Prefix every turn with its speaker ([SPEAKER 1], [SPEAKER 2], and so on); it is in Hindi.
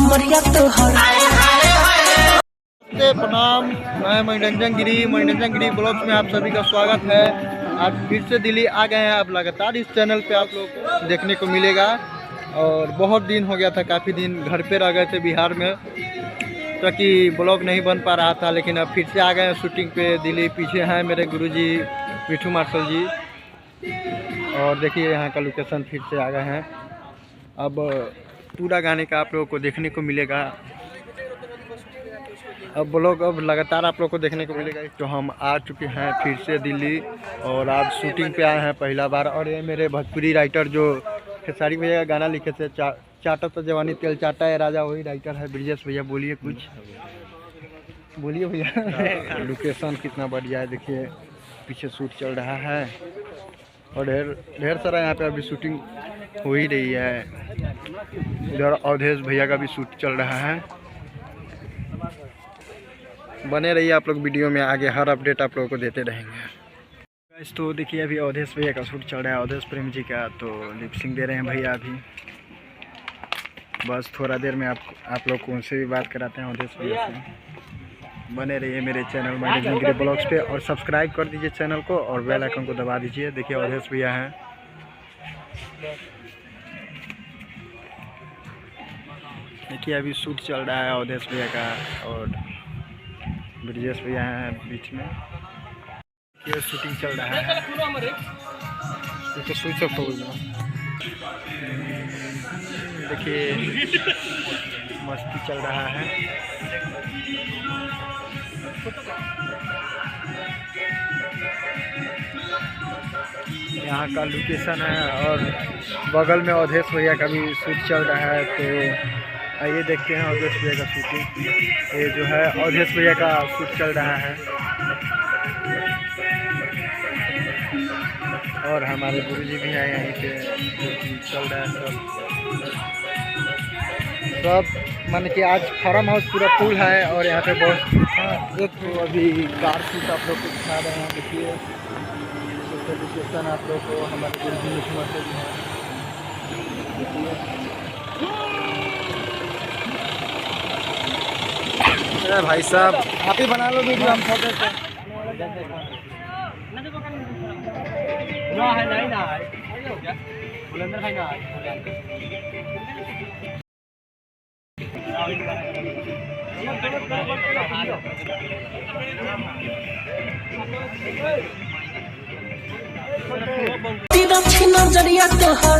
[SPEAKER 1] कमरिया तोहर।
[SPEAKER 2] प्रणाम, मैं मनोरंजन गिरी ब्लॉग्स में आप सभी का स्वागत है। आज फिर से दिल्ली आ गए हैं। आप लगातार इस चैनल पे आप लोग देखने को मिलेगा। और बहुत दिन हो गया था, काफ़ी दिन घर पे रह गए थे बिहार में, ताकि ब्लॉग नहीं बन पा रहा था। लेकिन अब फिर से आ गए हैं शूटिंग पे दिल्ली। पीछे हैं मेरे गुरुजी मिठू मार्शल जी। और देखिए यहाँ का लोकेशन फिर से आ गए हैं। अब पूरा गाने का आप लोगों को देखने को मिलेगा। अब ब्लॉग अब लगातार आप लोगों को देखने को मिलेगा। तो हम आ चुके हैं फिर से दिल्ली और आज शूटिंग पे आए हैं पहला बार। और ये मेरे भोजपुरी राइटर जो खेसारी भैया का गाना लिखे थे, चाटा तो जवानी तेल चाटा है राजा, वही राइटर है ब्रिजेश भैया। बोलिए कुछ, बोलिए भैया। लोकेशन कितना बढ़िया है, देखिए पीछे शूट चल रहा है और ढेर सारा यहाँ पे अभी शूटिंग हो ही रही है। इधर अवधेश भैया का भी शूट चल रहा है। बने रहिए आप लोग वीडियो में, आगे हर अपडेट आप लोगों को देते रहेंगे। तो देखिए अभी अवधेश भैया का शूट चल रहा है, अवधेश प्रेम जी का। तो लिपसिंग दे रहे हैं भैया अभी। बस थोड़ा देर में आप लोग को उनसे भी बात कराते हैं, अवधेश भैया से। बने रहिए मेरे चैनल मनोरंजन गिरी ब्लॉग्स पे और सब्सक्राइब कर दीजिए चैनल को और बेल आइकन को दबा दीजिए। देखिए अवधेश भैया हैं। देखिए अभी शूट चल रहा है अवधेश भैया का और ब्रिजेश भैया हैं बीच में। ये शूटिंग चल रहा है। तो स्विच ऑफ हो गया। देखिए मस्ती चल रहा है। यहाँ का लोकेशन है और बगल में अवधेश भैया का भी शूट चल रहा है। तो आइए देखते हैं अवधेश भैया का शूटिंग। ये जो है अवधेश भैया का शूट चल रहा है और हमारे गुरुजी भी हैं यहीं पे। चल रहा है सब मान कि आज फार्म हाउस पूरा फुल है। और यहाँ पे बहुत एक तो अभी कार शूट आप लोग को दिखा रहे हैं। देखिए लोकेशन आप लोग को हमारे गुरुजी मिठू मार्शल जी हैं। भाई साहब आप ही बना लो वीडियो, हम छोटे थे।
[SPEAKER 1] दक्षिण नजरिया तोहर।